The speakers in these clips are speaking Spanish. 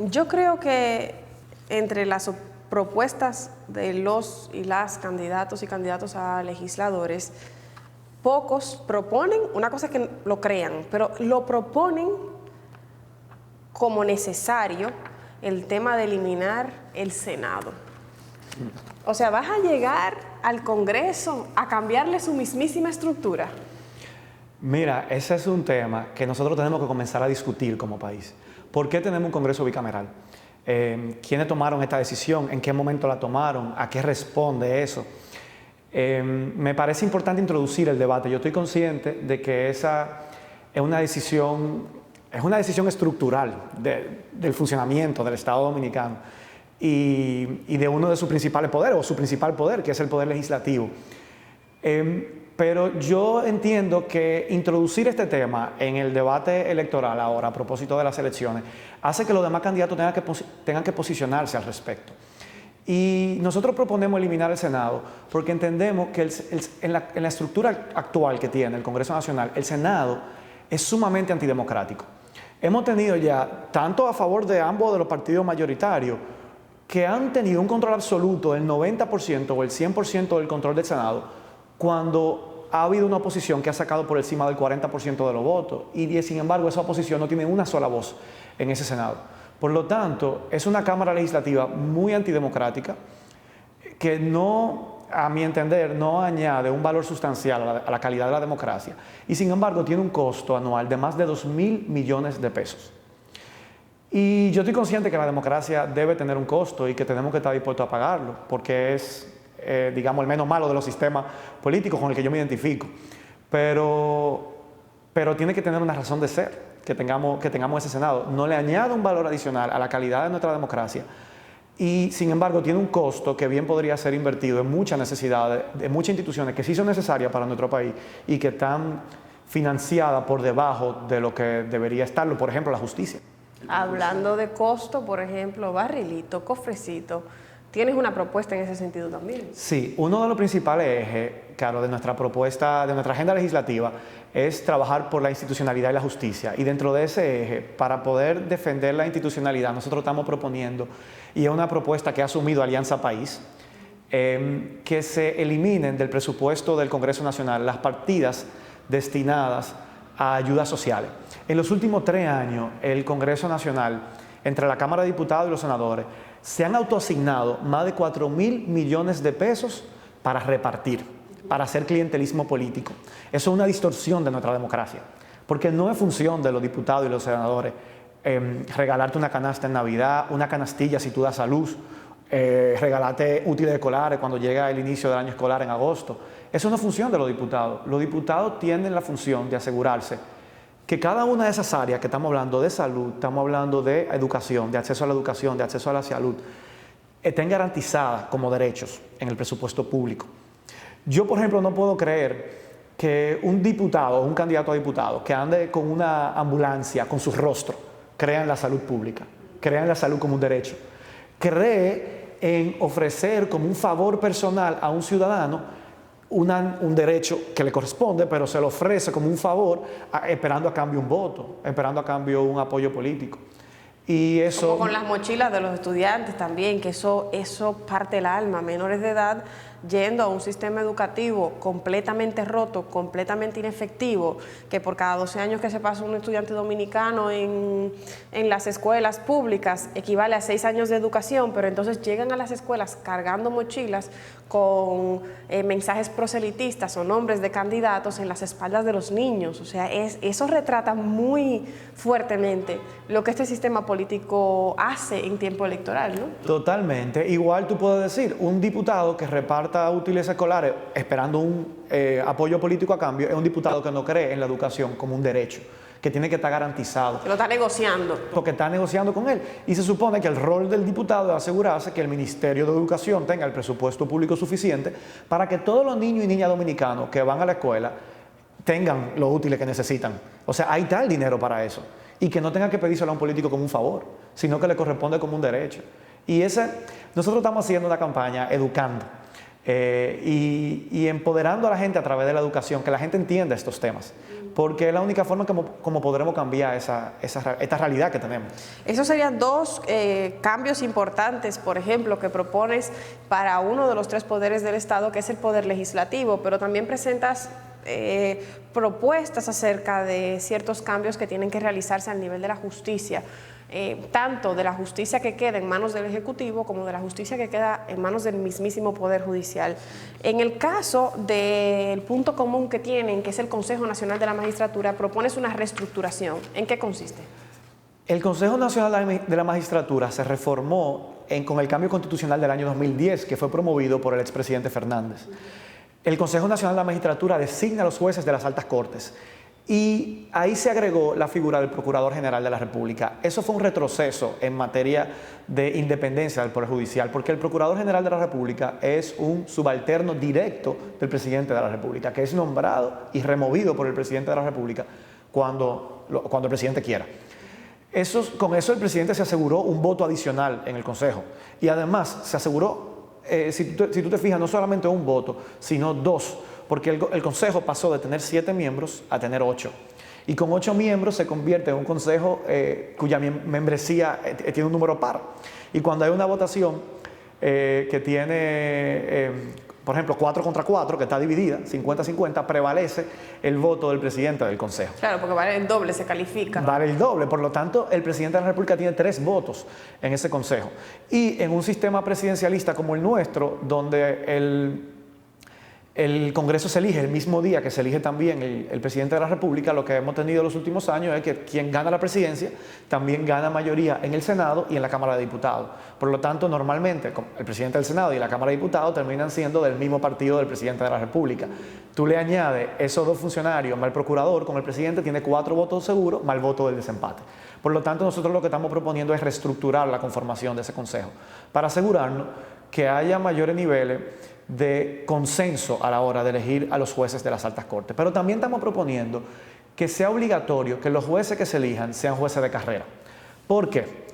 Yo creo que entre las propuestas de los y las candidatos y candidatos a legisladores, pocos proponen, una cosa es que lo crean, pero lo proponen como necesario el tema de eliminar el Senado. O sea, vas a llegar al Congreso a cambiarle su mismísima estructura. Mira, ese es un tema que nosotros tenemos que comenzar a discutir como país. ¿Por qué tenemos un Congreso bicameral? ¿Quiénes tomaron esta decisión? ¿En qué momento la tomaron? ¿A qué responde eso? Me parece importante introducir el debate. Yo estoy consciente de que esa es una decisión estructural del funcionamiento del Estado Dominicano y de uno de sus principales poderes, o su principal poder, que es el poder legislativo. Pero yo entiendo que introducir este tema en el debate electoral ahora, a propósito de las elecciones, hace que los demás candidatos tengan que posicionarse al respecto. Y nosotros proponemos eliminar el Senado porque entendemos que en la estructura actual que tiene el Congreso Nacional, el Senado es sumamente antidemocrático. Hemos tenido ya, tanto a favor de ambos de los partidos mayoritarios, que han tenido un control absoluto del 90% o el 100% del control del Senado, cuando ha habido una oposición que ha sacado por encima del 40% de los votos y sin embargo esa oposición no tiene una sola voz en ese Senado. Por lo tanto, es una Cámara Legislativa muy antidemocrática que no, a mi entender, no añade un valor sustancial a la calidad de la democracia y sin embargo tiene un costo anual de más de 2.000 millones de pesos. Y yo estoy consciente que la democracia debe tener un costo y que tenemos que estar dispuestos a pagarlo porque es digamos, el menos malo de los sistemas políticos con el que yo me identifico. Pero tiene que tener una razón de ser, que tengamos ese Senado. No le añade un valor adicional a la calidad de nuestra democracia y, sin embargo, tiene un costo que bien podría ser invertido en muchas necesidades, de muchas instituciones que sí son necesarias para nuestro país y que están financiadas por debajo de lo que debería estarlo, por ejemplo, la justicia. Hablando de costo, por ejemplo, barrilito, cofrecito, ¿tienes una propuesta en ese sentido también? Sí, uno de los principales ejes, claro, de nuestra propuesta, de nuestra agenda legislativa, es trabajar por la institucionalidad y la justicia. Y dentro de ese eje, para poder defender la institucionalidad, nosotros estamos proponiendo, y es una propuesta que ha asumido Alianza País, que se eliminen del presupuesto del Congreso Nacional las partidas destinadas a ayudas sociales. En los últimos 3 años, el Congreso Nacional, entre la Cámara de Diputados y los senadores, se han autoasignado más de 4.000 millones de pesos para repartir, para hacer clientelismo político. Eso es una distorsión de nuestra democracia, porque no es función de los diputados y los senadores regalarte una canasta en Navidad, una canastilla si tú das a luz, regalarte útiles escolares cuando llega el inicio del año escolar en agosto. Eso no es función de los diputados. Los diputados tienen la función de asegurarse que cada una de esas áreas que estamos hablando de salud, estamos hablando de educación, de acceso a la educación, de acceso a la salud, estén garantizadas como derechos en el presupuesto público. Yo, por ejemplo, no puedo creer que un diputado o un candidato a diputado que ande con una ambulancia, con su rostro, crea en la salud pública, crea en la salud como un derecho, cree en ofrecer como un favor personal a un ciudadano un derecho que le corresponde, pero se lo ofrece como un favor, esperando a cambio un voto, esperando a cambio un apoyo político. Y eso... Como con las mochilas de los estudiantes también, que eso parte el alma. Menores de edad yendo a un sistema educativo completamente roto, completamente inefectivo, que por cada 12 años que se pasa un estudiante dominicano en las escuelas públicas equivale a 6 años de educación, pero entonces llegan a las escuelas cargando mochilas con mensajes proselitistas o nombres de candidatos en las espaldas de los niños. O sea, eso retrata muy fuertemente lo que este sistema político hace en tiempo electoral, ¿no? Totalmente. Igual tú puedes decir, un diputado que reparta útiles escolares esperando un apoyo político a cambio es un diputado que no cree en la educación como un derecho, que tiene que estar garantizado. Que lo está negociando. Porque está negociando con él. Y se supone que el rol del diputado es asegurarse que el Ministerio de Educación tenga el presupuesto público suficiente para que todos los niños y niñas dominicanos que van a la escuela tengan los útiles que necesitan. O sea, ahí está el dinero para eso. Y que no tenga que pedírselo a un político como un favor, sino que le corresponde como un derecho. Y nosotros estamos haciendo una campaña educando. y empoderando a la gente a través de la educación, que la gente entienda estos temas, porque es la única forma como podremos cambiar esta realidad que tenemos. Esos serían dos cambios importantes, por ejemplo, que propones para uno de los tres poderes del Estado, que es el poder legislativo, pero también presentas propuestas acerca de ciertos cambios que tienen que realizarse al nivel de la justicia, tanto de la justicia que queda en manos del Ejecutivo como de la justicia que queda en manos del mismísimo Poder Judicial. En el caso del punto común que tienen, que es el Consejo Nacional de la Magistratura, propones una reestructuración. ¿En qué consiste? El Consejo Nacional de la Magistratura se reformó con el cambio constitucional del año 2010, que fue promovido por el expresidente Fernández. El Consejo Nacional de la Magistratura designa a los jueces de las altas cortes y ahí se agregó la figura del Procurador General de la República. Eso fue un retroceso en materia de independencia del Poder Judicial, porque el Procurador General de la República es un subalterno directo del Presidente de la República, que es nombrado y removido por el Presidente de la República cuando el Presidente quiera. Con eso el Presidente se aseguró un voto adicional en el Consejo y además se aseguró, si tú te fijas, no solamente un voto, sino dos, porque el Consejo pasó de tener 7 miembros a tener 8. Y con 8 miembros se convierte en un Consejo cuya membresía tiene un número par. Y cuando hay una votación que tiene, por ejemplo, 4 contra 4, que está dividida, 50-50, prevalece el voto del presidente del Consejo. Claro, porque vale el doble, se califica. Vale el doble, por lo tanto, el presidente de la República tiene 3 votos en ese Consejo. Y en un sistema presidencialista como el nuestro, donde el Congreso se elige el mismo día que se elige también el presidente de la República, lo que hemos tenido en los últimos años es que quien gana la presidencia también gana mayoría en el Senado y en la Cámara de Diputados. Por lo tanto, normalmente el presidente del Senado y la Cámara de Diputados terminan siendo del mismo partido del presidente de la República. Tú le añades esos 2 funcionarios más el procurador, con el presidente tiene 4 votos seguros más el voto del desempate. Por lo tanto, nosotros lo que estamos proponiendo es reestructurar la conformación de ese Consejo para asegurarnos que haya mayores niveles de consenso a la hora de elegir a los jueces de las altas cortes. Pero también estamos proponiendo que sea obligatorio que los jueces que se elijan sean jueces de carrera. ¿Por qué?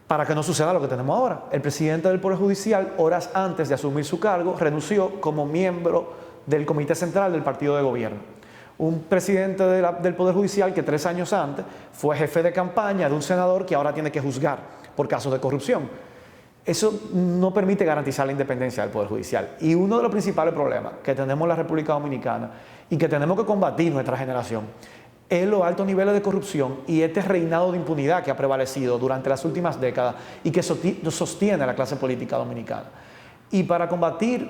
Para que no suceda lo que tenemos ahora. El presidente del Poder Judicial, horas antes de asumir su cargo, renunció como miembro del Comité Central del Partido de Gobierno. Un presidente del Poder Judicial que 3 años antes fue jefe de campaña de un senador que ahora tiene que juzgar por casos de corrupción. Eso no permite garantizar la independencia del Poder Judicial. Y uno de los principales problemas que tenemos en la República Dominicana y que tenemos que combatir nuestra generación es los altos niveles de corrupción y este reinado de impunidad que ha prevalecido durante las últimas décadas y que sostiene a la clase política dominicana. Y para combatir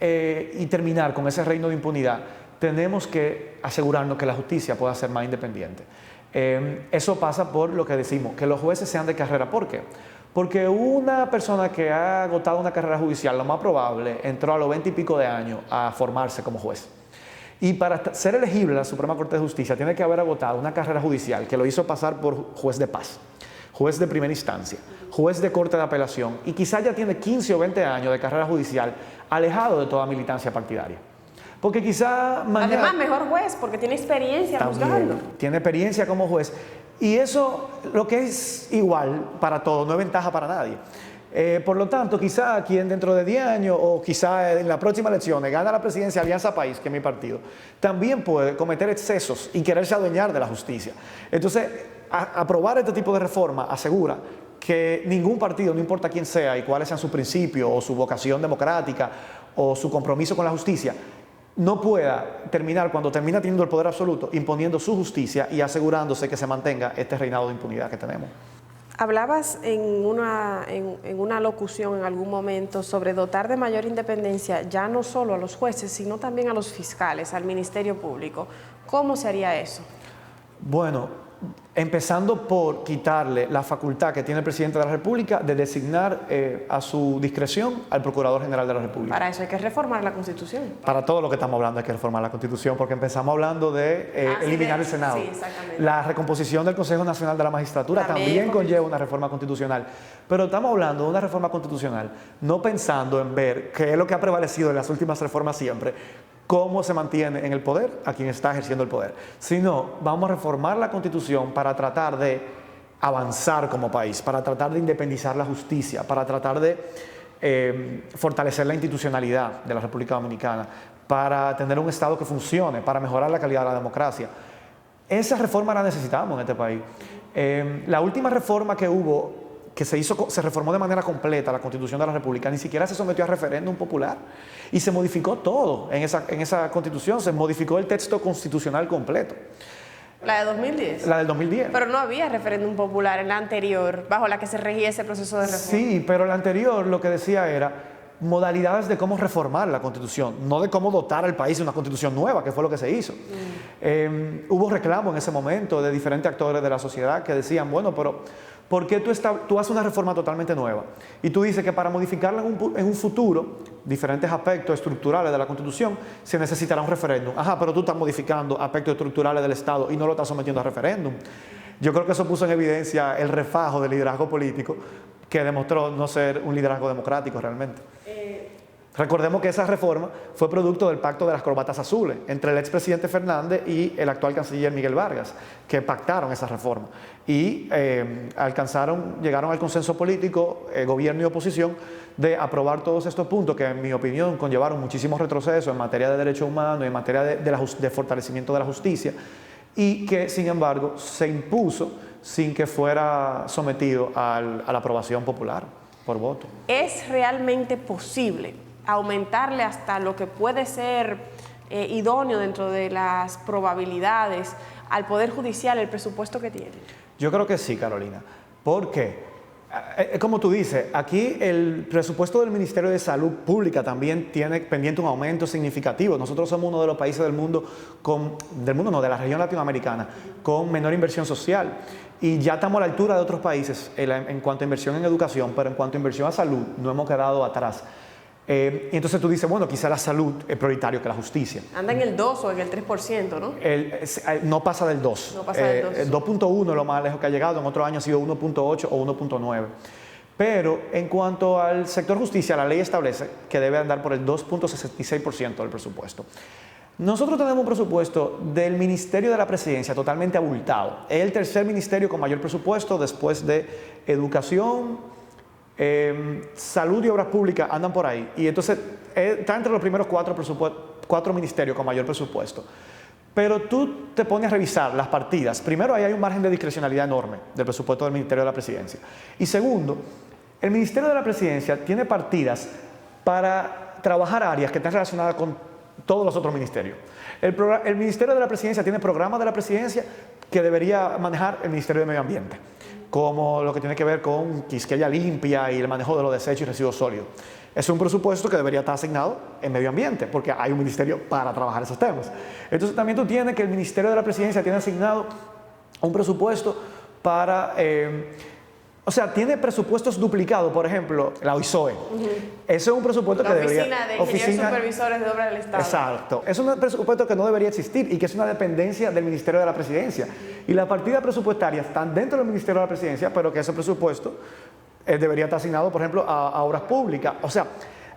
y terminar con ese reino de impunidad, tenemos que asegurarnos que la justicia pueda ser más independiente. Eso pasa por lo que decimos, que los jueces sean de carrera. ¿Por qué? Porque una persona que ha agotado una carrera judicial, lo más probable, entró a los 20 y pico de años a formarse como juez. Y para ser elegible a la Suprema Corte de Justicia tiene que haber agotado una carrera judicial que lo hizo pasar por juez de paz, juez de primera instancia, juez de corte de apelación y quizás ya tiene 15 o 20 años de carrera judicial alejado de toda militancia partidaria. Porque quizá mañana... Además, mejor juez, porque tiene experiencia juzgando. Tiene experiencia como juez. Y eso, lo que es igual para todos, no es ventaja para nadie. Por lo tanto, quizá quien dentro de 10 años o quizá en la próxima elección gana la presidencia de Alianza País, que es mi partido, también puede cometer excesos y quererse adueñar de la justicia. Entonces, aprobar este tipo de reforma asegura que ningún partido, no importa quién sea y cuáles sean sus principios o su vocación democrática o su compromiso con la justicia, no pueda terminar, cuando termina teniendo el poder absoluto, imponiendo su justicia y asegurándose que se mantenga este reinado de impunidad que tenemos. Hablabas en una locución en algún momento sobre dotar de mayor independencia ya no solo a los jueces, sino también a los fiscales, al Ministerio Público. ¿Cómo se haría eso? Bueno, empezando por quitarle la facultad que tiene el presidente de la República de designar a su discreción al Procurador General de la República. Para eso hay que reformar la Constitución. Para todo lo que estamos hablando hay que reformar la Constitución, porque empezamos hablando de eliminar el Senado. Sí, exactamente. La recomposición del Consejo Nacional de la Magistratura también conlleva una reforma constitucional. Pero estamos hablando de una reforma constitucional no pensando en ver qué es lo que ha prevalecido en las últimas reformas siempre, cómo se mantiene en el poder a quien está ejerciendo el poder, sino vamos a reformar la Constitución para tratar de avanzar como país, para tratar de independizar la justicia, para tratar de fortalecer la institucionalidad de la República Dominicana, para tener un Estado que funcione, para mejorar la calidad de la democracia. Esa reforma la necesitamos en este país. La última reforma que hubo, que se reformó de manera completa la Constitución de la República, ni siquiera se sometió a referéndum popular y se modificó todo en esa Constitución, se modificó el texto constitucional completo. ¿La de 2010? La del 2010. Pero no había referéndum popular en la anterior, bajo la que se regía ese proceso de reforma. Sí, pero la anterior lo que decía era modalidades de cómo reformar la Constitución, no de cómo dotar al país de una Constitución nueva, que fue lo que se hizo. Hubo reclamo en ese momento de diferentes actores de la sociedad que decían, bueno, pero ¿por qué tú haces una reforma totalmente nueva? Y tú dices que para modificarla en un futuro, diferentes aspectos estructurales de la Constitución, se necesitará un referéndum. Ajá, pero tú estás modificando aspectos estructurales del Estado y no lo estás sometiendo a referéndum. Yo creo que eso puso en evidencia el refajo del liderazgo político, que demostró no ser un liderazgo democrático realmente. Recordemos que esa reforma fue producto del pacto de las corbatas azules entre el expresidente Fernández y el actual canciller Miguel Vargas, que pactaron esa reforma y llegaron al consenso político, gobierno y oposición, de aprobar todos estos puntos que, en mi opinión, conllevaron muchísimos retrocesos en materia de derechos humanos y en materia de fortalecimiento de la justicia, y que, sin embargo, se impuso sin que fuera sometido a la aprobación popular por voto. ¿Es realmente posible aumentarle hasta lo que puede ser idóneo dentro de las probabilidades al Poder Judicial el presupuesto que tiene? Yo creo que sí, Carolina. ¿Por qué? Como tú dices, aquí el presupuesto del Ministerio de Salud Pública también tiene pendiente un aumento significativo. Nosotros somos uno de los países del mundo, de la región latinoamericana, con menor inversión social. Y ya estamos a la altura de otros países en cuanto a inversión en educación, pero en cuanto a inversión a salud no hemos quedado atrás. Y entonces tú dices, bueno, quizá la salud es prioritario que la justicia. Anda en el 2 o en el 3%, ¿no? No pasa del 2. No pasa del 2. 2.1 es lo más lejos que ha llegado, en otro año ha sido 1.8 o 1.9. Pero en cuanto al sector justicia, la ley establece que debe andar por el 2.66% del presupuesto. Nosotros tenemos un presupuesto del Ministerio de la Presidencia totalmente abultado. Es el tercer ministerio con mayor presupuesto después de Educación, Salud y Obras Públicas, andan por ahí. Y entonces está entre los primeros cuatro ministerios con mayor presupuesto. Pero tú te pones a revisar las partidas. Primero, ahí hay un margen de discrecionalidad enorme del presupuesto del Ministerio de la Presidencia. Y segundo, el Ministerio de la Presidencia tiene partidas para trabajar áreas que están relacionadas con todos los otros ministerios. El Ministerio de la Presidencia tiene programas de la Presidencia que debería manejar el Ministerio de Medio Ambiente, como lo que tiene que ver con Quisqueya Limpia y el manejo de los desechos y residuos sólidos. Es un presupuesto que debería estar asignado en Medio Ambiente, porque hay un ministerio para trabajar esos temas. Entonces también tú tienes que el Ministerio de la Presidencia tiene asignado un presupuesto para... tiene presupuestos duplicados, por ejemplo, la OISOE. Ese es un presupuesto que debería... La Oficina de Supervisores de Obras del Estado. Exacto. Es un presupuesto que no debería existir y que es una dependencia del Ministerio de la Presidencia. Y las partidas presupuestarias están dentro del Ministerio de la Presidencia, pero que ese presupuesto debería estar asignado, por ejemplo, a obras públicas. O sea,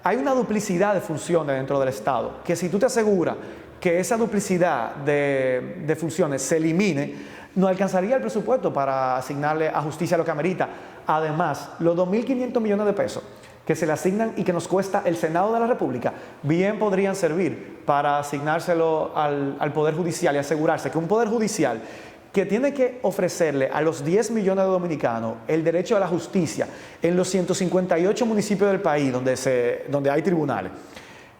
hay una duplicidad de funciones dentro del Estado, que si tú te aseguras que esa duplicidad de funciones se elimine, no alcanzaría el presupuesto para asignarle a justicia lo que amerita. Además, los 2.500 millones de pesos que se le asignan y que nos cuesta el Senado de la República, bien podrían servir para asignárselo al Poder Judicial y asegurarse que un Poder Judicial que tiene que ofrecerle a los 10 millones de dominicanos el derecho a la justicia en los 158 municipios del país donde hay tribunales,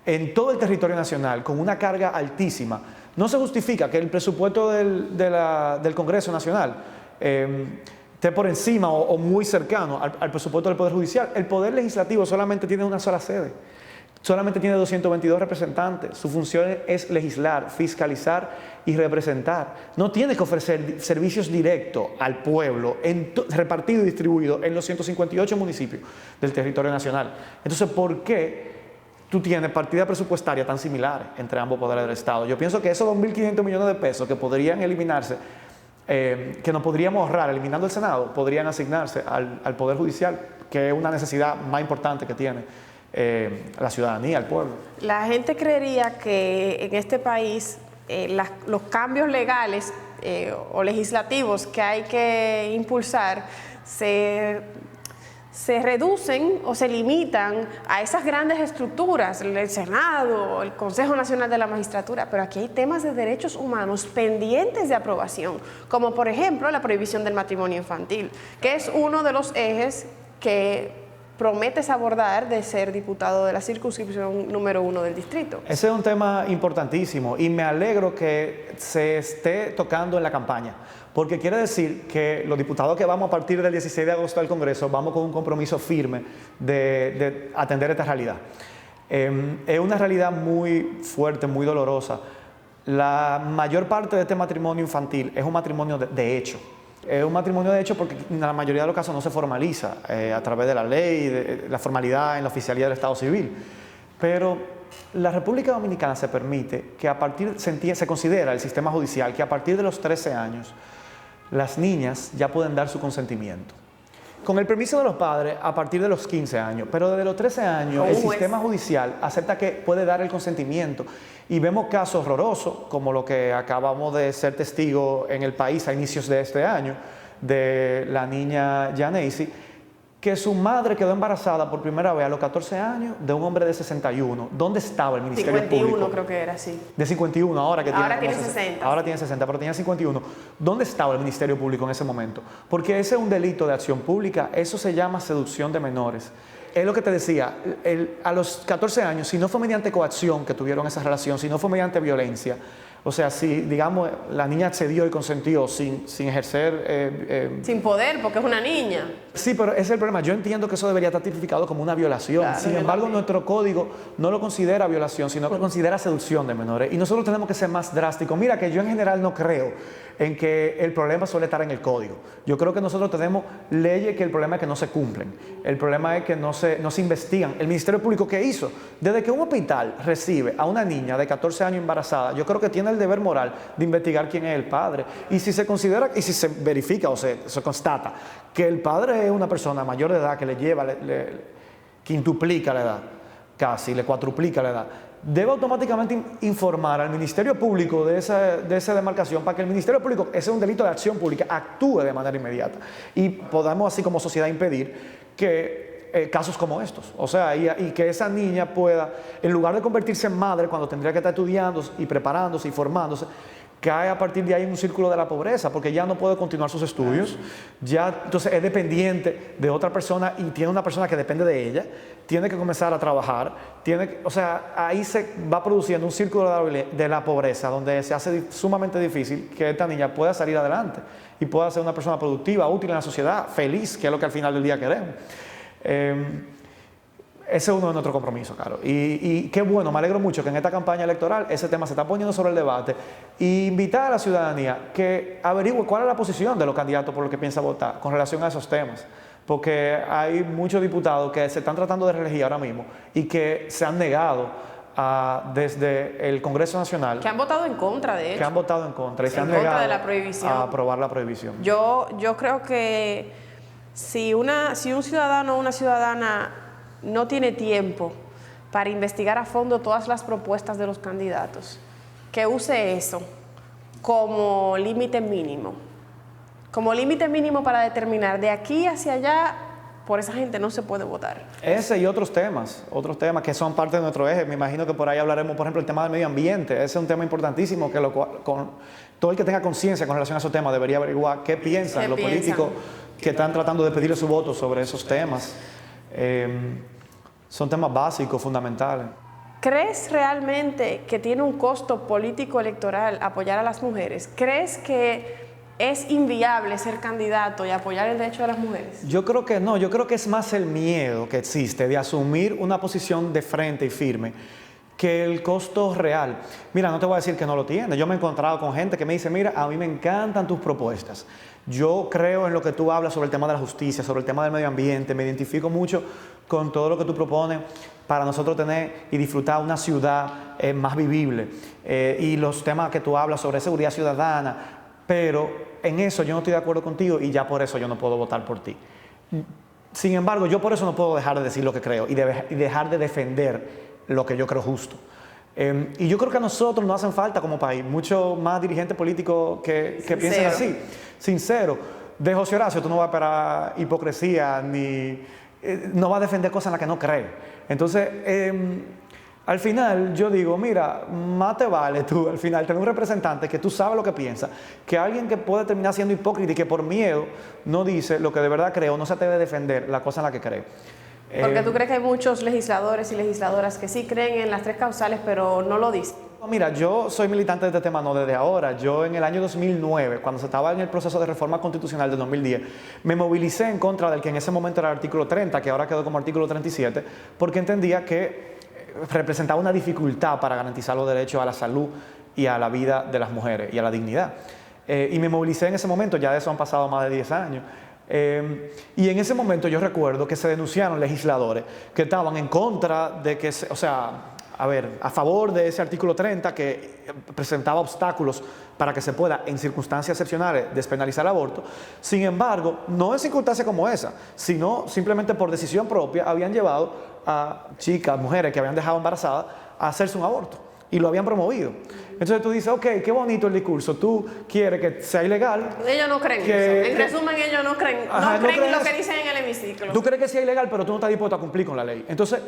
en todo el territorio nacional, con una carga altísima. No se justifica que el presupuesto del Congreso Nacional esté por encima o muy cercano al presupuesto del Poder Judicial. El Poder Legislativo solamente tiene una sola sede, solamente tiene 222 representantes. Su función es legislar, fiscalizar y representar. No tiene que ofrecer servicios directos al pueblo, repartido y distribuido en los 158 municipios del territorio nacional. Entonces, ¿por qué tú tienes partidas presupuestarias tan similares entre ambos poderes del Estado? Yo pienso que esos 2.500 millones de pesos que podrían eliminarse, que nos podríamos ahorrar eliminando el Senado, podrían asignarse al Poder Judicial, que es una necesidad más importante que tiene la ciudadanía, el pueblo. La gente creería que en este país los cambios legales o legislativos que hay que impulsar se se reducen o se limitan a esas grandes estructuras, el Senado, el Consejo Nacional de la Magistratura, pero aquí hay temas de derechos humanos pendientes de aprobación, como por ejemplo la prohibición del matrimonio infantil, que es uno de los ejes que prometes abordar de ser diputado de la circunscripción número 1 del distrito. Ese es un tema importantísimo y me alegro que se esté tocando en la campaña, porque quiere decir que los diputados que vamos a partir del 16 de agosto al Congreso vamos con un compromiso firme de atender esta realidad. Es una realidad muy fuerte, muy dolorosa. La mayor parte de este matrimonio infantil es un matrimonio de hecho. Es un matrimonio de hecho porque en la mayoría de los casos no se formaliza a través de la ley, de la formalidad en la oficialidad del Estado civil. Pero la República Dominicana se permite que se considera el sistema judicial que a partir de los 13 años las niñas ya pueden dar su consentimiento. Con el permiso de los padres a partir de los 15 años, pero desde los 13 años el sistema judicial acepta que puede dar el consentimiento. Y vemos casos horrorosos, como lo que acabamos de ser testigos en el país a inicios de este año, de la niña Yaneisi, que su madre quedó embarazada por primera vez a los 14 años de un hombre de 61. ¿Dónde estaba el Ministerio 51 Público? Creo que era así. De 51, ahora tiene 60. Ahora tiene 60, pero tenía 51. ¿Dónde estaba el Ministerio Público en ese momento? Porque ese es un delito de acción pública, eso se llama seducción de menores. Es lo que te decía, a los 14 años, si no fue mediante coacción que tuvieron esa relación, si no fue mediante violencia, o sea, si, digamos, la niña accedió y consentió sin ejercer... sin poder, porque es una niña. Sí, pero ese es el problema. Yo entiendo que eso debería estar tipificado como una violación. Claro, sin embargo, nuestro código no lo considera violación, sino que lo considera seducción de menores. Y nosotros tenemos que ser más drásticos. Mira, que yo en general no creo en que el problema suele estar en el código. Yo creo que nosotros tenemos leyes que el problema es que no se cumplen. El problema es que no se investigan. El Ministerio Público, ¿qué hizo? Desde que un hospital recibe a una niña de 14 años embarazada, yo creo que tiene el deber moral de investigar quién es el padre. Y si se considera, y si se verifica o se constata que el padre es una persona mayor de edad que le lleva, le quintuplica la edad, casi, le cuatruplica la edad, debe automáticamente informar al Ministerio Público de esa demarcación para que el Ministerio Público, ese es un delito de acción pública, actúe de manera inmediata y podamos así como sociedad impedir que casos como estos, o sea, y que esa niña pueda, en lugar de convertirse en madre cuando tendría que estar estudiando y preparándose y formándose, cae a partir de ahí en un círculo de la pobreza, porque ya no puede continuar sus estudios, ya entonces es dependiente de otra persona y tiene una persona que depende de ella, tiene que comenzar a trabajar, o sea, ahí se va produciendo un círculo de la pobreza donde se hace sumamente difícil que esta niña pueda salir adelante y pueda ser una persona productiva, útil en la sociedad, feliz, que es lo que al final del día queremos. Ese es uno de nuestros compromisos, Caro. Y qué bueno, me alegro mucho que en esta campaña electoral ese tema se está poniendo sobre el debate e invitar a la ciudadanía que averigüe cuál es la posición de los candidatos por los que piensa votar con relación a esos temas. Porque hay muchos diputados que se están tratando de reelegir ahora mismo y que se han negado desde el Congreso Nacional. Que han votado en contra, de hecho. Que han votado en contra y se han contra negado de la prohibición. a aprobar la prohibición. Yo creo que si un ciudadano o una ciudadana no tiene tiempo para investigar a fondo todas las propuestas de los candidatos, que use eso como límite mínimo. Como límite mínimo para determinar de aquí hacia allá, por esa gente no se puede votar. Ese y otros temas que son parte de nuestro eje. Me imagino que por ahí hablaremos, por ejemplo, el tema del medio ambiente. Ese es un tema importantísimo que todo el que tenga conciencia con relación a esos temas debería averiguar qué piensan los políticos que están tratando de pedirle su voto sobre esos temas. Son temas básicos, fundamentales. ¿Crees realmente que tiene un costo político electoral apoyar a las mujeres? ¿Crees que es inviable ser candidato y apoyar el derecho de las mujeres? Yo creo que no, yo creo que es más el miedo que existe de asumir una posición de frente y firme que el costo real. Mira, no te voy a decir que no lo tiene. Yo me he encontrado con gente que me dice, mira, a mí me encantan tus propuestas. Yo creo en lo que tú hablas sobre el tema de la justicia, sobre el tema del medio ambiente, me identifico mucho con todo lo que tú propones para nosotros tener y disfrutar una ciudad más vivible y los temas que tú hablas sobre seguridad ciudadana, pero en eso yo no estoy de acuerdo contigo y ya por eso yo no puedo votar por ti. Sin embargo, yo por eso no puedo dejar de decir lo que creo y dejar de defender lo que yo creo justo. Y yo creo que a nosotros nos hacen falta como país muchos más dirigentes políticos que piensen así, sincero. De José Horacio tú no vas a esperar hipocresía ni no va a defender cosas en las que no cree. Entonces, al final yo digo, mira, más te vale tú al final tener un representante que tú sabes lo que piensa, que alguien que puede terminar siendo hipócrita y que por miedo no dice lo que de verdad cree o no se atreve a defender la cosa en la que cree. Porque tú crees que hay muchos legisladores y legisladoras que sí creen en las tres causales, pero no lo dicen. Mira, yo soy militante de este tema no desde ahora. Yo en el año 2009, cuando se estaba en el proceso de reforma constitucional del 2010, me movilicé en contra del que en ese momento era el artículo 30, que ahora quedó como artículo 37, porque entendía que representaba una dificultad para garantizar los derechos a la salud y a la vida de las mujeres y a la dignidad. Y me movilicé en ese momento, ya de eso han pasado más de 10 años. Y en ese momento yo recuerdo que se denunciaron legisladores que estaban en contra de que, a favor de ese artículo 30 que presentaba obstáculos para que se pueda, en circunstancias excepcionales, despenalizar el aborto. Sin embargo, no en circunstancias como esa, sino simplemente por decisión propia, habían llevado a chicas, mujeres que habían dejado embarazadas a hacerse un aborto y lo habían promovido. Entonces tú dices, ok, qué bonito el discurso, tú quieres que sea ilegal. Ellos no creen eso. En resumen, ellos no creen, no creen lo que dicen en el hemiciclo. Tú crees que sea ilegal, pero tú no estás dispuesto a cumplir con la ley. Entonces,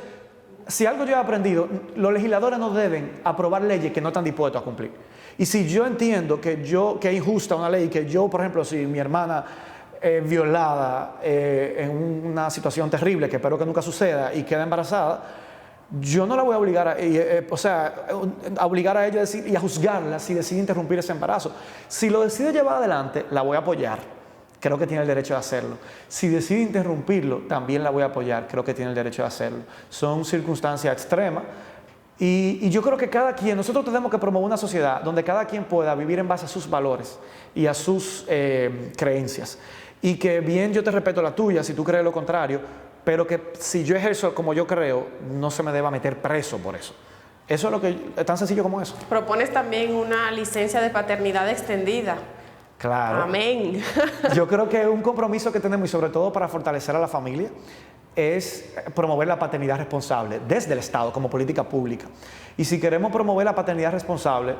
si algo yo he aprendido, los legisladores no deben aprobar leyes que no están dispuestos a cumplir. Y si yo entiendo que es injusta una ley, que yo, por ejemplo, si mi hermana es violada en una situación terrible, que espero que nunca suceda, y queda embarazada, yo no la voy a obligar a obligar a ella a decir, y a juzgarla si decide interrumpir ese embarazo. Si lo decide llevar adelante, la voy a apoyar. Creo que tiene el derecho de hacerlo. Si decide interrumpirlo, también la voy a apoyar. Creo que tiene el derecho de hacerlo. Son circunstancias extremas. Y yo creo que nosotros tenemos que promover una sociedad donde cada quien pueda vivir en base a sus valores y a sus creencias. Y que bien, yo te respeto la tuya si tú crees lo contrario, pero que si yo ejerzo como yo creo, no se me deba meter preso por eso. Eso es lo que es tan sencillo como eso. Propones también una licencia de paternidad extendida. Claro. Amén. Yo creo que un compromiso que tenemos, y sobre todo para fortalecer a la familia, es promover la paternidad responsable desde el Estado como política pública. Y si queremos promover la paternidad responsable,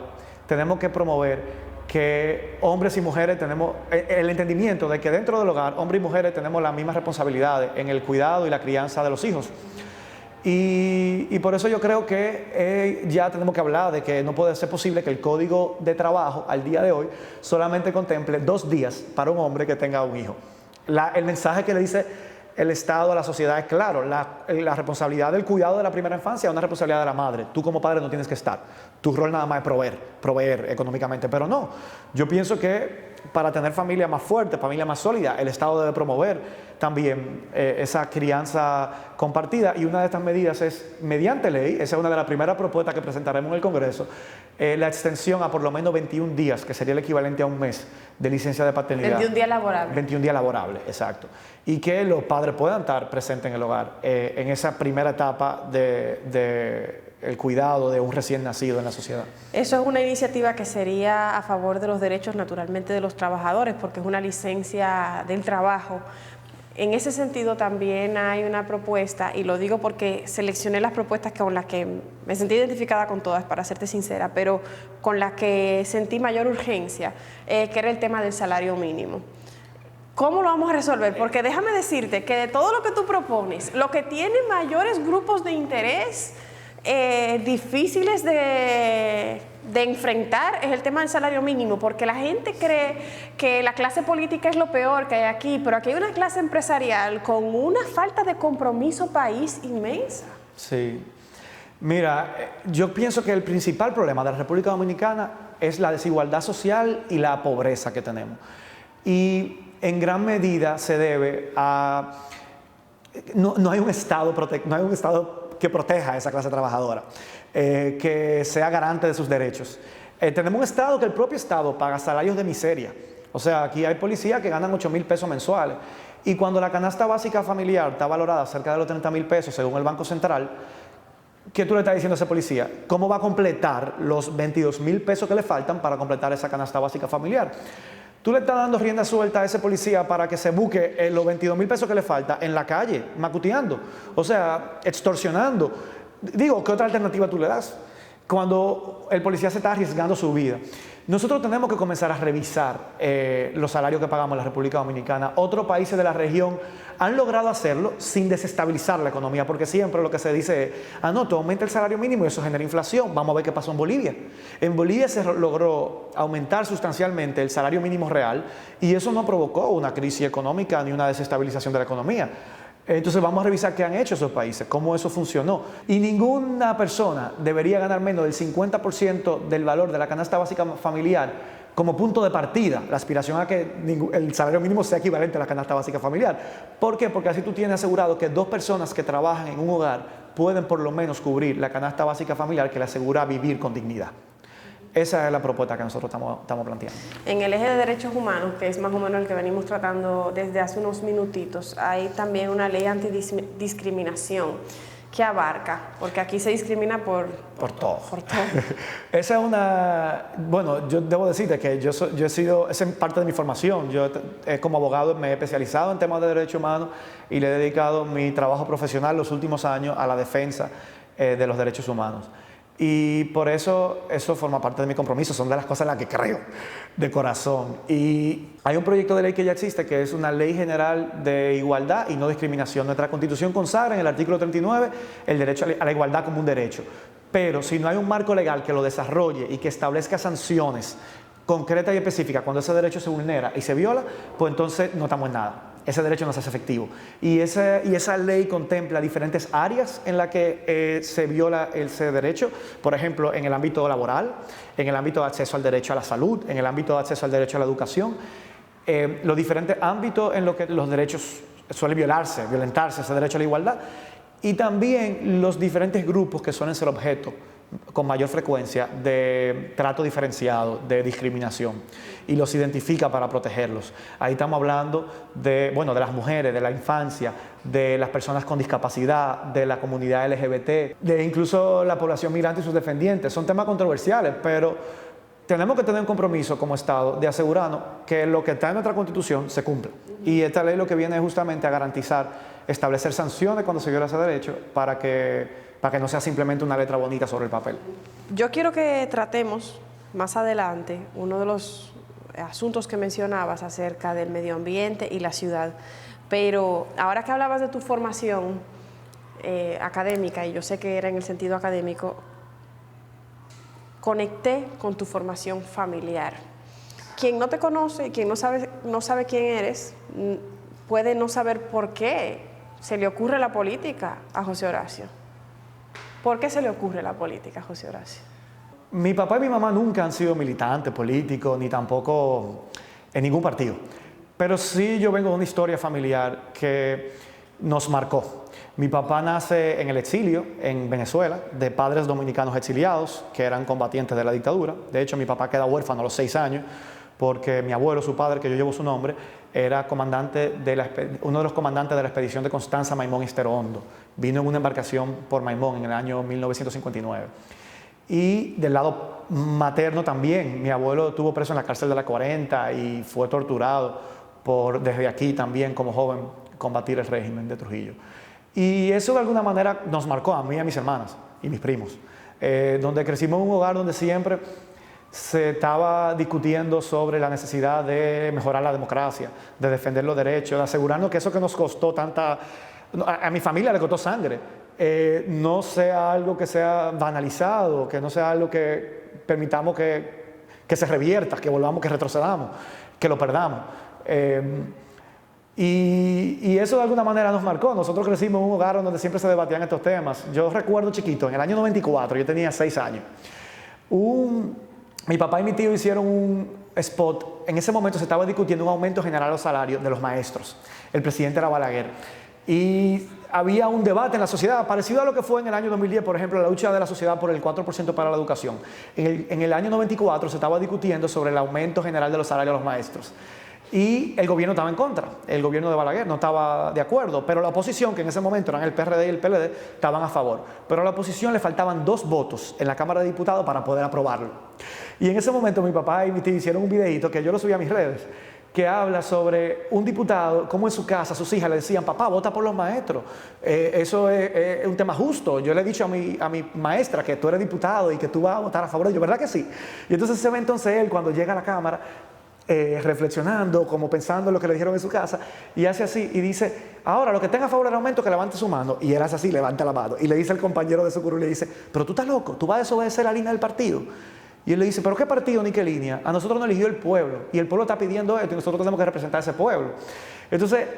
tenemos que promover que hombres y mujeres tenemos el entendimiento de que dentro del hogar, hombres y mujeres tenemos las mismas responsabilidades en el cuidado y la crianza de los hijos. Y por eso yo creo que ya tenemos que hablar de que no puede ser posible que el Código de Trabajo al día de hoy solamente contemple 2 días para un hombre que tenga un hijo. El mensaje que le dice el Estado a la sociedad es claro, la responsabilidad del cuidado de la primera infancia es una responsabilidad de la madre. Tú como padre no tienes que estar. Tu rol nada más es proveer económicamente, pero no. Yo pienso que para tener familia más fuerte, familia más sólida, el Estado debe promover también esa crianza compartida, y una de estas medidas es, mediante ley, esa es una de las primeras propuestas que presentaremos en el Congreso, la extensión a por lo menos 21 días, que sería el equivalente a un mes de licencia de paternidad. 21 días laborables. 21 días laborables, exacto. Y que los padres puedan estar presentes en el hogar en esa primera etapa el cuidado de un recién nacido en la sociedad. Eso es una iniciativa que sería a favor de los derechos naturalmente de los trabajadores, porque es una licencia del trabajo. En ese sentido también hay una propuesta, y lo digo porque seleccioné las propuestas con las que me sentí identificada con todas, para serte sincera, pero con las que sentí mayor urgencia, que era el tema del salario mínimo. ¿Cómo lo vamos a resolver? Porque déjame decirte que de todo lo que tú propones, lo que tiene mayores grupos de interés difíciles de enfrentar es el tema del salario mínimo, porque la gente cree que la clase política es lo peor que hay aquí, pero aquí hay una clase empresarial con una falta de compromiso país inmensa. Sí. Mira, yo pienso que el principal problema de la República Dominicana es la desigualdad social y la pobreza que tenemos. Y en gran medida se debe a... No hay un Estado que proteja a esa clase trabajadora, que sea garante de sus derechos. Tenemos un Estado que el propio Estado paga salarios de miseria. O sea, aquí hay policías que ganan 8,000 pesos mensuales. Y cuando la canasta básica familiar está valorada cerca de los 30,000 pesos, según el Banco Central, ¿qué tú le estás diciendo a ese policía? ¿Cómo va a completar los 22,000 pesos que le faltan para completar esa canasta básica familiar? Tú le estás dando rienda suelta a ese policía para que se busque los 22,000 pesos que le falta en la calle, macuteando, o sea, extorsionando. Digo, ¿qué otra alternativa tú le das? cuando el policía se está arriesgando su vida. Nosotros tenemos que comenzar a revisar los salarios que pagamos en la República Dominicana. Otros países de la región han logrado hacerlo sin desestabilizar la economía, porque siempre lo que se dice es, no, tú aumenta el salario mínimo y eso genera inflación. Vamos a ver qué pasó en Bolivia. En Bolivia se logró aumentar sustancialmente el salario mínimo real y eso no provocó una crisis económica ni una desestabilización de la economía. Entonces vamos a revisar qué han hecho esos países, cómo eso funcionó. Y ninguna persona debería ganar menos del 50% del valor de la canasta básica familiar como punto de partida, la aspiración a que el salario mínimo sea equivalente a la canasta básica familiar. ¿Por qué? Porque así tú tienes asegurado que 2 personas que trabajan en un hogar pueden por lo menos cubrir la canasta básica familiar que le asegura vivir con dignidad. Esa es la propuesta que nosotros estamos planteando. En el eje de derechos humanos, que es más o menos el que venimos tratando desde hace unos minutitos, hay también una ley antidiscriminación que abarca, porque aquí se discrimina por todo. Por todo. Esa es una... Bueno, yo debo decirte que yo he sido... Esa es parte de mi formación. Yo como abogado me he especializado en temas de derechos humanos y le he dedicado mi trabajo profesional los últimos años a la defensa de los derechos humanos. Y por eso forma parte de mi compromiso, son de las cosas en las que creo, de corazón. Y hay un proyecto de ley que ya existe, que es una ley general de igualdad y no discriminación. Nuestra Constitución consagra en el artículo 39 el derecho a la igualdad como un derecho. Pero si no hay un marco legal que lo desarrolle y que establezca sanciones concretas y específicas cuando ese derecho se vulnera y se viola, pues entonces no estamos en nada. Ese derecho no se hace efectivo. Y esa ley contempla diferentes áreas en las que se viola ese derecho. Por ejemplo, en el ámbito laboral, en el ámbito de acceso al derecho a la salud, en el ámbito de acceso al derecho a la educación. Los diferentes ámbitos en los que los derechos suelen violentarse ese derecho a la igualdad. Y también los diferentes grupos que suelen ser objeto con mayor frecuencia de trato diferenciado, de discriminación, y los identifica para protegerlos. Ahí estamos hablando de las mujeres, de la infancia, de las personas con discapacidad, de la comunidad LGBT, de incluso la población migrante y sus defendientes. Son temas controversiales, pero tenemos que tener un compromiso como Estado de asegurarnos que lo que está en nuestra Constitución se cumpla. Y esta ley lo que viene es justamente a garantizar, establecer sanciones cuando se viola ese derecho para que no sea simplemente una letra bonita sobre el papel. Yo quiero que tratemos más adelante uno de los asuntos que mencionabas acerca del medio ambiente y la ciudad, pero ahora que hablabas de tu formación académica, y yo sé que era en el sentido académico, conecté con tu formación familiar. Quien no te conoce y quien no sabe quién eres, puede no saber por qué se le ocurre la política a José Horacio. ¿Por qué se le ocurre la política a José Horacio? Mi papá y mi mamá nunca han sido militantes políticos, ni tampoco en ningún partido. Pero sí yo vengo de una historia familiar que nos marcó. Mi papá nace en el exilio, en Venezuela, de padres dominicanos exiliados, que eran combatientes de la dictadura. De hecho, mi papá queda huérfano a los 6 años, porque mi abuelo, su padre, que yo llevo su nombre, era uno de los comandantes de la expedición de Constanza, Maimón y Estero Hondo. Vino en una embarcación por Maimón en el año 1959. Y del lado materno también, mi abuelo estuvo preso en la cárcel de la 40 y fue torturado desde aquí también como joven combatir el régimen de Trujillo. Y eso de alguna manera nos marcó a mí y a mis hermanas y mis primos, donde crecimos en un hogar donde siempre se estaba discutiendo sobre la necesidad de mejorar la democracia, de defender los derechos, de asegurarnos que eso que nos costó a mi familia le costó sangre, no sea algo que sea banalizado, que no sea algo que permitamos que se revierta, que volvamos, que retrocedamos, que lo perdamos. Y eso de alguna manera nos marcó. Nosotros crecimos en un hogar donde siempre se debatían estos temas. Yo recuerdo chiquito, en el año 94, yo tenía 6 años, mi papá y mi tío hicieron un spot. En ese momento se estaba discutiendo un aumento general de los salarios de los maestros. El presidente era Balaguer. Y había un debate en la sociedad, parecido a lo que fue en el año 2010, por ejemplo, la lucha de la sociedad por el 4% para la educación. En el año 94 se estaba discutiendo sobre el aumento general de los salarios de los maestros. Y el gobierno estaba en contra, el gobierno de Balaguer no estaba de acuerdo, pero la oposición, que en ese momento eran el PRD y el PLD, estaban a favor. Pero a la oposición le faltaban 2 votos en la Cámara de Diputados para poder aprobarlo. Y en ese momento mi papá y mi tío hicieron un videíto que yo lo subí a mis redes, que habla sobre un diputado, cómo en su casa sus hijas le decían, papá, vota por los maestros, eso es un tema justo, yo le he dicho a mi maestra que tú eres diputado y que tú vas a votar a favor de ellos, ¿verdad que sí? Y entonces se ve entonces él cuando llega a la Cámara, reflexionando, como pensando en lo que le dijeron en su casa, y hace así y dice, ahora lo que tenga a favor del aumento que levante su mano, y él hace así, levanta la mano, y le dice al compañero de su curul, le dice, pero tú estás loco, tú vas a desobedecer la línea del partido. Y él le dice, pero ¿qué partido ni qué línea? A nosotros nos eligió el pueblo, y el pueblo está pidiendo esto, y nosotros tenemos que representar a ese pueblo. Entonces,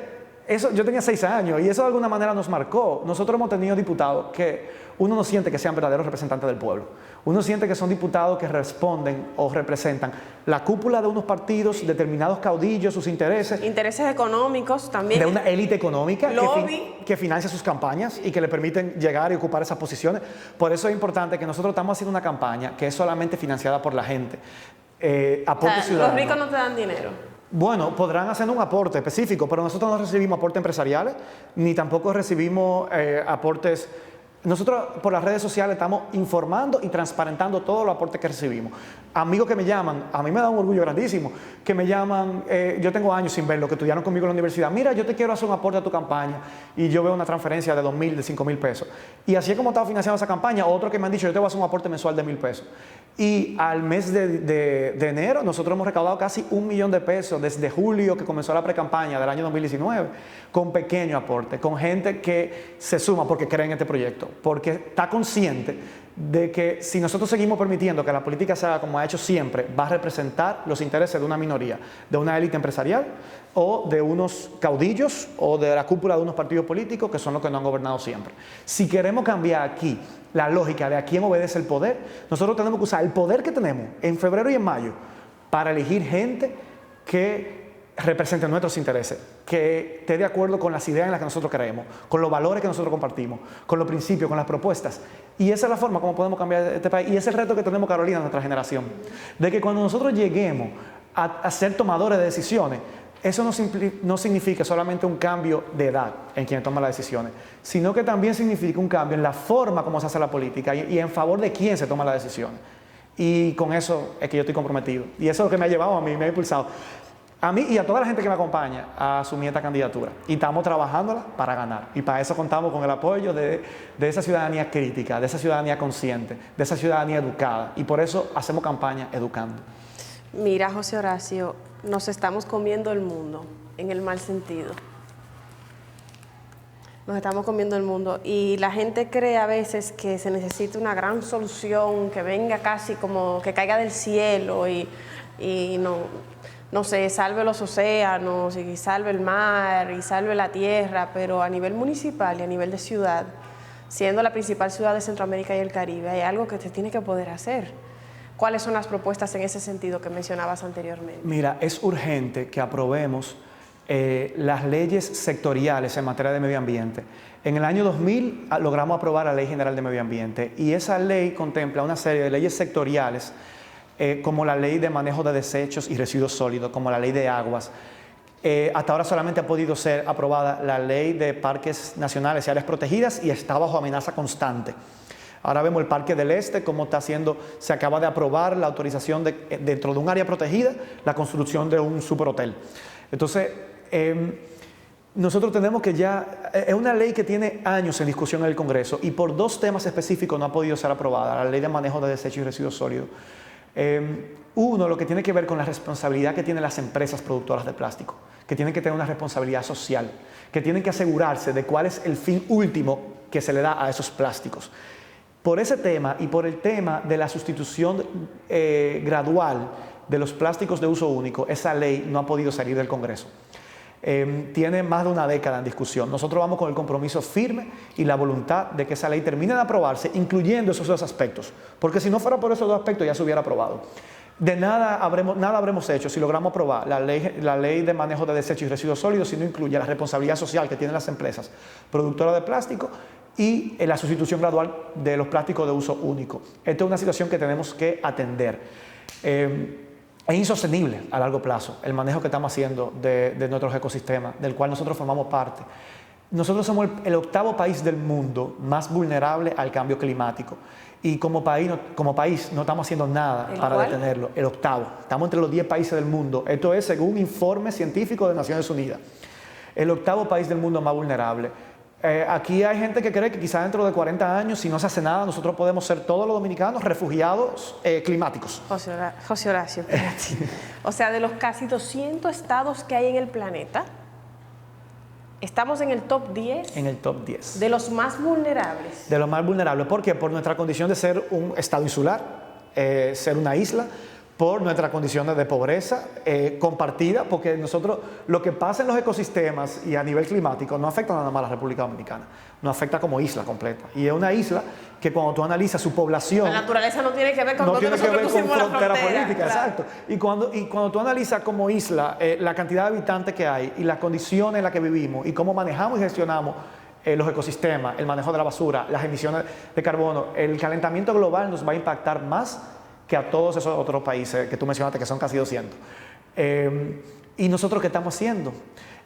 eso, yo tenía 6 años, y eso de alguna manera nos marcó. Nosotros hemos tenido diputados que uno no siente que sean verdaderos representantes del pueblo. Uno siente que son diputados que responden o representan la cúpula de unos partidos, determinados caudillos, sus intereses. Intereses económicos también. De una élite económica Lobby. que financia sus campañas y que le permiten llegar y ocupar esas posiciones. Por eso es importante que nosotros estamos haciendo una campaña que es solamente financiada por la gente. Aporte ciudadano. Los ricos no te dan dinero. Bueno, podrán hacer un aporte específico, pero nosotros no recibimos aportes empresariales, ni tampoco recibimos aportes. Nosotros por las redes sociales estamos informando y transparentando todos los aportes que recibimos. Amigos que me llaman, a mí me da un orgullo grandísimo, que me llaman, yo tengo años sin verlo, que estudiaron conmigo en la universidad, mira, yo te quiero hacer un aporte a tu campaña, y yo veo una transferencia de 2,000, de 5,000 pesos. Y así es como estaba financiando esa campaña. Otros que me han dicho, yo te voy a hacer un aporte mensual de 1,000 pesos. Y al mes de enero nosotros hemos recaudado casi 1 millón de pesos desde julio que comenzó la pre-campaña del año 2019, con pequeño aporte, con gente que se suma porque cree en este proyecto, porque está consciente de que si nosotros seguimos permitiendo que la política se haga como ha hecho siempre, va a representar los intereses de una minoría, de una élite empresarial o de unos caudillos o de la cúpula de unos partidos políticos que son los que nos han gobernado siempre. Si queremos cambiar aquí la lógica de a quién obedece el poder, nosotros tenemos que usar el poder que tenemos en febrero y en mayo para elegir gente que represente nuestros intereses, que esté de acuerdo con las ideas en las que nosotros creemos, con los valores que nosotros compartimos, con los principios, con las propuestas. Y esa es la forma como podemos cambiar este país. Y ese es el reto que tenemos, Carolina, nuestra generación, de que cuando nosotros lleguemos a ser tomadores de decisiones, eso no significa solamente un cambio de edad en quien toma las decisiones, sino que también significa un cambio en la forma como se hace la política y en favor de quién se toma las decisiones. Y con eso es que yo estoy comprometido. Y eso es lo que me ha llevado a mí, me ha impulsado a mí y a toda la gente que me acompaña a asumir esta candidatura. Y estamos trabajándola para ganar. Y para eso contamos con el apoyo de esa ciudadanía crítica, de esa ciudadanía consciente, de esa ciudadanía educada. Y por eso hacemos campaña educando. Mira, José Horacio, nos estamos comiendo el mundo, en el mal sentido. Nos estamos comiendo el mundo y la gente cree a veces que se necesita una gran solución, que venga casi como que caiga del cielo y no sé, salve los océanos y salve el mar y salve la tierra, pero a nivel municipal y a nivel de ciudad, siendo la principal ciudad de Centroamérica y el Caribe, hay algo que se tiene que poder hacer. ¿Cuáles son las propuestas en ese sentido que mencionabas anteriormente? Mira, es urgente que aprobemos las leyes sectoriales en materia de medio ambiente. En el año 2000 logramos aprobar la Ley General de Medio Ambiente y esa ley contempla una serie de leyes sectoriales como la Ley de Manejo de Desechos y Residuos Sólidos, como la Ley de Aguas. Hasta ahora solamente ha podido ser aprobada la Ley de Parques Nacionales y Áreas Protegidas y está bajo amenaza constante. Ahora vemos el Parque del Este, cómo está haciendo, se acaba de aprobar la autorización dentro de un área protegida, la construcción de un superhotel. Entonces, nosotros tenemos que es una ley que tiene años en discusión en el Congreso y por 2 temas específicos no ha podido ser aprobada, la Ley de Manejo de Desechos y Residuos Sólidos. Uno, lo que tiene que ver con la responsabilidad que tienen las empresas productoras de plástico, que tienen que tener una responsabilidad social, que tienen que asegurarse de cuál es el fin último que se le da a esos plásticos. Por ese tema y por el tema de la sustitución gradual de los plásticos de uso único, esa ley no ha podido salir del Congreso. Tiene más de una década en discusión. Nosotros vamos con el compromiso firme y la voluntad de que esa ley termine de aprobarse, incluyendo esos 2 aspectos, porque si no fuera por esos 2 aspectos ya se hubiera aprobado. De nada habremos hecho si logramos aprobar la ley de manejo de desechos y residuos sólidos si no incluye la responsabilidad social que tienen las empresas productoras de plástico y la sustitución gradual de los plásticos de uso único. Esta es una situación que tenemos que atender. Es insostenible a largo plazo el manejo que estamos haciendo de nuestros ecosistemas, del cual nosotros formamos parte. nosotros somos el octavo país del mundo más vulnerable al cambio climático. Y como país no estamos haciendo nada para detenerlo. El octavo. Estamos entre los 10 países del mundo. Esto es según un informe científico de Naciones Unidas. El octavo país del mundo más vulnerable. Aquí hay gente que cree que quizás dentro de 40 años, si no se hace nada, nosotros podemos ser todos los dominicanos refugiados climáticos. José Horacio, espérate. O sea, de los casi 200 estados que hay en el planeta, estamos en el top 10. En el top 10. De los más vulnerables. De los más vulnerables. ¿Por qué? Por nuestra condición de ser un estado insular, ser una isla, por nuestras condiciones de pobreza compartida, porque nosotros, lo que pasa en los ecosistemas y a nivel climático no afecta nada más a la República Dominicana, nos afecta como isla completa. Y es una isla que cuando tú analizas su población... La naturaleza no tiene que ver con no tiene que ver con frontera política, claro. Exacto. Y cuando tú analizas como isla la cantidad de habitantes que hay y las condiciones en las que vivimos y cómo manejamos y gestionamos los ecosistemas, el manejo de la basura, las emisiones de carbono, el calentamiento global nos va a impactar más que a todos esos otros países que tú mencionaste, que son casi 200. ¿Y nosotros qué estamos haciendo?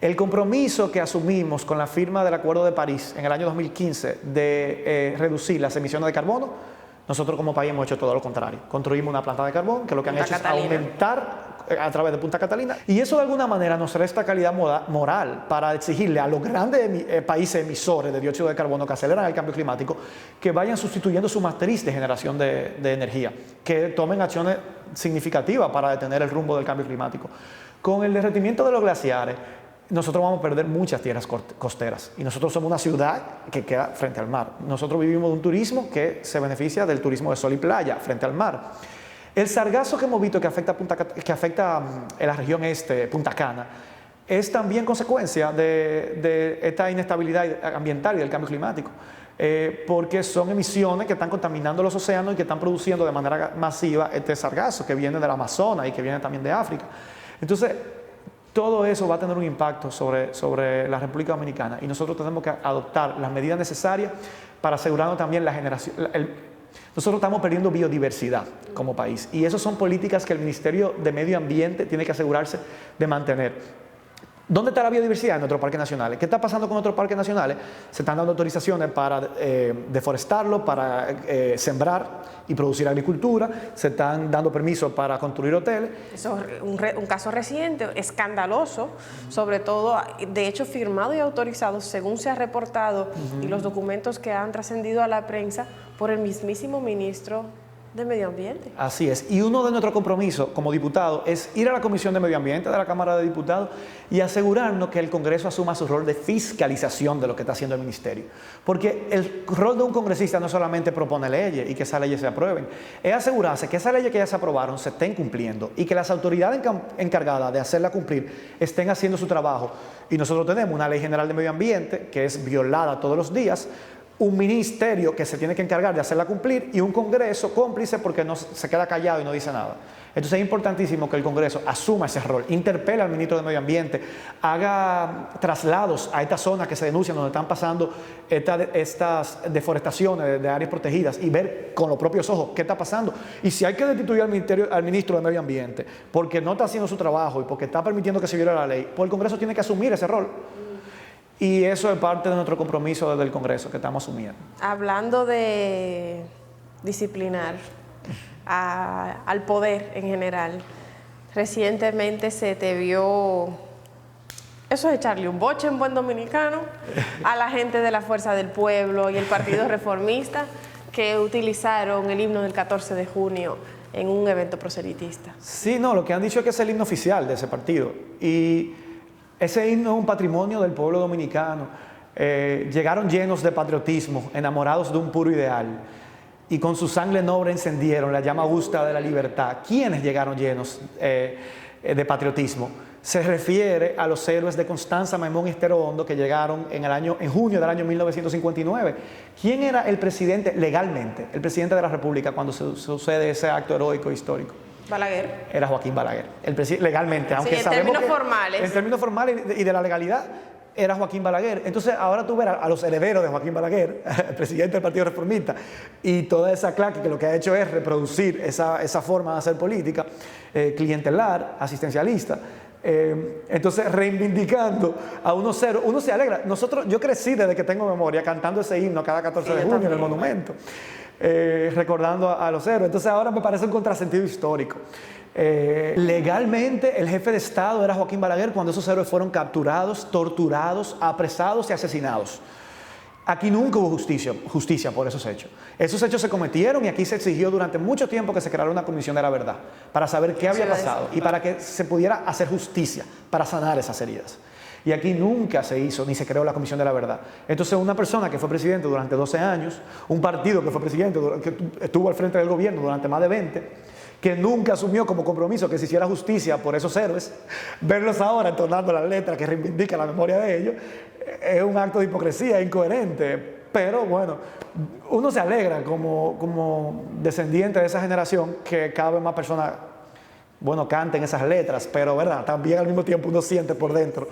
El compromiso que asumimos con la firma del Acuerdo de París en el año 2015 de reducir las emisiones de carbono, nosotros como país hemos hecho todo lo contrario. Construimos una planta de carbón que lo que han hecho es aumentar a través de Punta Catalina, y eso de alguna manera nos resta calidad moral para exigirle a los grandes países emisores de dióxido de carbono que aceleran el cambio climático que vayan sustituyendo su matriz de generación de energía, que tomen acciones significativas para detener el rumbo del cambio climático. Con el derretimiento de los glaciares, nosotros vamos a perder muchas tierras costeras, y nosotros somos una ciudad que queda frente al mar. Nosotros vivimos de un turismo que se beneficia del turismo de sol y playa frente al mar. El sargazo que hemos visto que afecta en la región Punta Cana, es también consecuencia de esta inestabilidad ambiental y del cambio climático, porque son emisiones que están contaminando los océanos y que están produciendo de manera masiva este sargazo que viene del Amazonas y que viene también de África. Entonces, todo eso va a tener un impacto sobre la República Dominicana, y nosotros tenemos que adoptar las medidas necesarias para asegurarnos también la generación. Nosotros estamos perdiendo biodiversidad como país, y esas son políticas que el Ministerio de Medio Ambiente tiene que asegurarse de mantener. ¿Dónde está la biodiversidad en nuestros parques nacionales? ¿Qué está pasando con nuestros parques nacionales? Se están dando autorizaciones para deforestarlo, para sembrar y producir agricultura, se están dando permisos para construir hoteles. Eso es un caso reciente, escandaloso, sobre todo, de hecho firmado y autorizado, según se ha reportado, y los documentos que han trascendido a la prensa, por el mismísimo ministro de Medio Ambiente. Así es, y uno de nuestros compromisos como diputados es ir a la Comisión de Medio Ambiente de la Cámara de Diputados y asegurarnos que el Congreso asuma su rol de fiscalización de lo que está haciendo el Ministerio. Porque el rol de un congresista no solamente propone leyes y que esas leyes se aprueben, es asegurarse que esas leyes que ya se aprobaron se estén cumpliendo y que las autoridades encargadas de hacerla cumplir estén haciendo su trabajo. Y nosotros tenemos una Ley General de Medio Ambiente que es violada todos los días, un ministerio que se tiene que encargar de hacerla cumplir y un Congreso cómplice porque no se queda callado y no dice nada. Entonces es importantísimo que el Congreso asuma ese rol, interpele al ministro de Medio Ambiente, haga traslados a estas zonas que se denuncian donde están pasando estas deforestaciones de áreas protegidas y ver con los propios ojos qué está pasando. Y si hay que destituir al ministro de Medio Ambiente porque no está haciendo su trabajo y porque está permitiendo que se viole la ley, pues el Congreso tiene que asumir ese rol. Y eso es parte de nuestro compromiso desde el Congreso que estamos asumiendo. Hablando de disciplinar al poder en general, recientemente se te vio, eso es echarle un boche en buen dominicano, a la gente de la Fuerza del Pueblo y el Partido Reformista que utilizaron el himno del 14 de junio en un evento proselitista. Sí, no, lo que han dicho es que es el himno oficial de ese partido. Y ese himno es un patrimonio del pueblo dominicano. Llegaron llenos de patriotismo, enamorados de un puro ideal, y con su sangre noble encendieron la llama augusta de la libertad. ¿Quiénes llegaron llenos de patriotismo? Se refiere a los héroes de Constanza, Maimón y Estero Hondo que llegaron en junio del año 1959. ¿Quién era el presidente legalmente, el presidente de la República cuando sucede ese acto heroico histórico? Balaguer. Era Joaquín Balaguer, legalmente, aunque sí, sabemos términos formales. En términos formales y de la legalidad, era Joaquín Balaguer. Entonces ahora tú verás a los herederos de Joaquín Balaguer, el presidente del Partido Reformista, y toda esa claque que lo que ha hecho es reproducir esa forma de hacer política, clientelar, asistencialista. Entonces reivindicando a 1-0, uno se alegra. Yo crecí desde que tengo memoria cantando ese himno cada 14 de junio en el Monumento, recordando a los héroes. Entonces ahora me parece un contrasentido histórico. Legalmente el jefe de Estado era Joaquín Balaguer cuando esos héroes fueron capturados, torturados, apresados y asesinados. Aquí nunca hubo justicia por esos hechos. Esos hechos se cometieron y aquí se exigió durante mucho tiempo que se creara una comisión de la verdad para saber qué había pasado y para que se pudiera hacer justicia para sanar esas heridas. Y aquí nunca se hizo ni se creó la comisión de la verdad. Entonces una persona que fue presidente durante 12 años, un partido que fue presidente, que estuvo al frente del gobierno durante más de 20, que nunca asumió como compromiso que se hiciera justicia por esos héroes, verlos ahora entonando las letras que reivindican la memoria de ellos, es un acto de hipocresía incoherente. Pero bueno, uno se alegra como descendiente de esa generación que cada vez más personas, bueno, canten esas letras, pero verdad, también al mismo tiempo uno siente por dentro,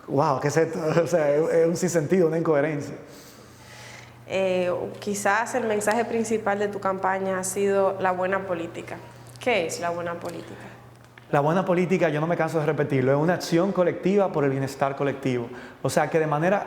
wow, ¿qué es esto? O sea, es un sinsentido, una incoherencia. Quizás el mensaje principal de tu campaña ha sido la buena política. ¿Qué es la buena política? La buena política, yo no me canso de repetirlo, es una acción colectiva por el bienestar colectivo. O sea, que de manera,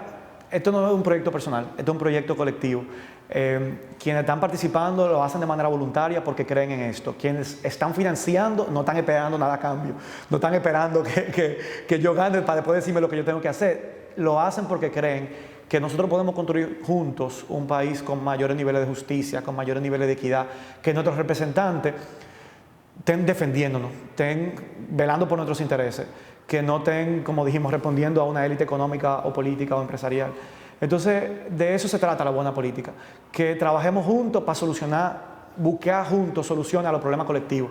esto no es un proyecto personal, esto es un proyecto colectivo. Quienes están participando lo hacen de manera voluntaria porque creen en esto. Quienes están financiando no están esperando nada a cambio, no están esperando que yo gane para después decirme lo que yo tengo que hacer. Lo hacen porque creen que nosotros podemos construir juntos un país con mayores niveles de justicia, con mayores niveles de equidad, que nuestros representantes estén defendiéndonos, estén velando por nuestros intereses, que no estén, como dijimos, respondiendo a una élite económica o política o empresarial. Entonces, de eso se trata la buena política, que trabajemos juntos para solucionar, buscar juntos soluciones a los problemas colectivos.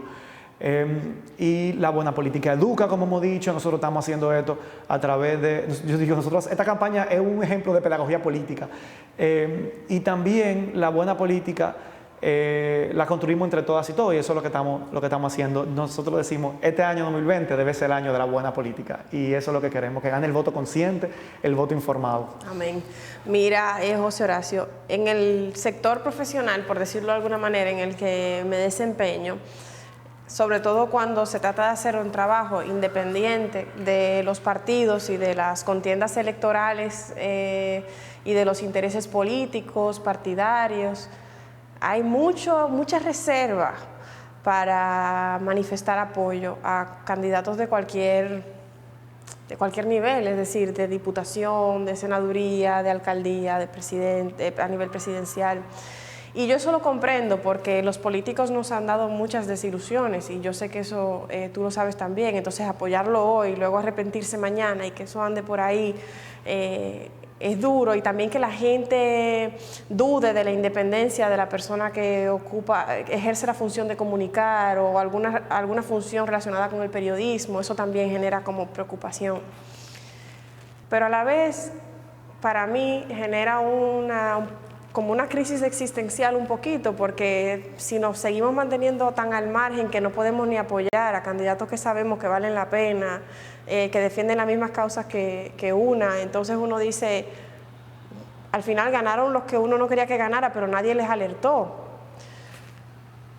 Y la buena política educa, como hemos dicho, nosotros estamos haciendo esto a través de, yo digo, esta campaña es un ejemplo de pedagogía política. Y también la buena política la construimos entre todas y todos, y eso es lo que estamos haciendo. Nosotros decimos, este año 2020 debe ser el año de la buena política, y eso es lo que queremos, que gane el voto consciente, el voto informado. Amén. Mira, José Horacio, en el sector profesional, por decirlo de alguna manera, en el que me desempeño, sobre todo cuando se trata de hacer un trabajo independiente de los partidos y de las contiendas electorales y de los intereses políticos, partidarios, hay mucha reserva para manifestar apoyo a candidatos de cualquier nivel, es decir, de diputación, de senaduría, de alcaldía, de presidente, a nivel presidencial. Y yo eso lo comprendo porque los políticos nos han dado muchas desilusiones y yo sé que eso tú lo sabes también. Entonces apoyarlo hoy, luego arrepentirse mañana y que eso ande por ahí es duro, y también que la gente dude de la independencia de la persona que ejerce la función de comunicar o alguna función relacionada con el periodismo. Eso también genera como preocupación. Pero a la vez, para mí, genera como una crisis existencial un poquito, porque si nos seguimos manteniendo tan al margen que no podemos ni apoyar a candidatos que sabemos que valen la pena, que defienden las mismas causas que una, entonces uno dice, al final ganaron los que uno no quería que ganara, pero nadie les alertó.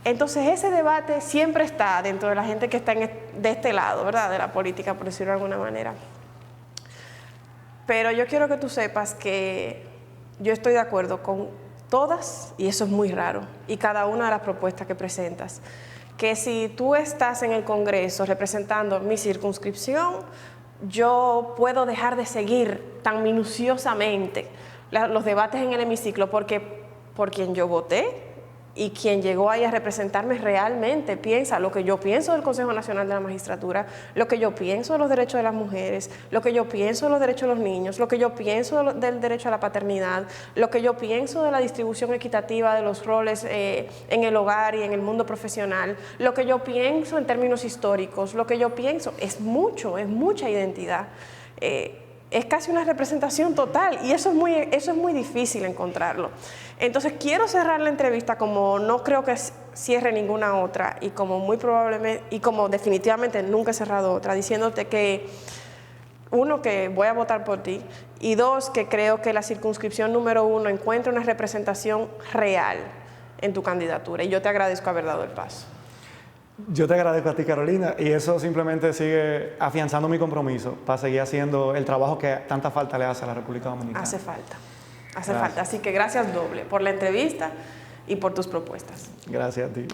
Entonces ese debate siempre está dentro de la gente que está de este lado, ¿verdad?, de la política, por decirlo de alguna manera. Pero yo quiero que tú sepas que yo estoy de acuerdo con todas, y eso es muy raro, y cada una de las propuestas que presentas. Que si tú estás en el Congreso representando mi circunscripción, yo puedo dejar de seguir tan minuciosamente los debates en el hemiciclo porque por quien yo voté y quien llegó ahí a representarme realmente piensa lo que yo pienso del Consejo Nacional de la Magistratura, lo que yo pienso de los derechos de las mujeres, lo que yo pienso de los derechos de los niños, lo que yo pienso del derecho a la paternidad, lo que yo pienso de la distribución equitativa de los roles en el hogar y en el mundo profesional, lo que yo pienso en términos históricos, lo que yo pienso es mucha identidad. Es casi una representación total, y eso es muy difícil encontrarlo. Entonces quiero cerrar la entrevista, como no creo que cierre ninguna otra, y como muy probablemente, y como definitivamente nunca he cerrado otra, diciéndote que uno, que voy a votar por ti, y dos, que creo que la circunscripción número 1 encuentra una representación real en tu candidatura. Y yo te agradezco haber dado el paso. Yo te agradezco a ti, Carolina, y eso simplemente sigue afianzando mi compromiso para seguir haciendo el trabajo que tanta falta le hace a la República Dominicana. Hace falta. Así que gracias doble por la entrevista y por tus propuestas. Gracias a ti.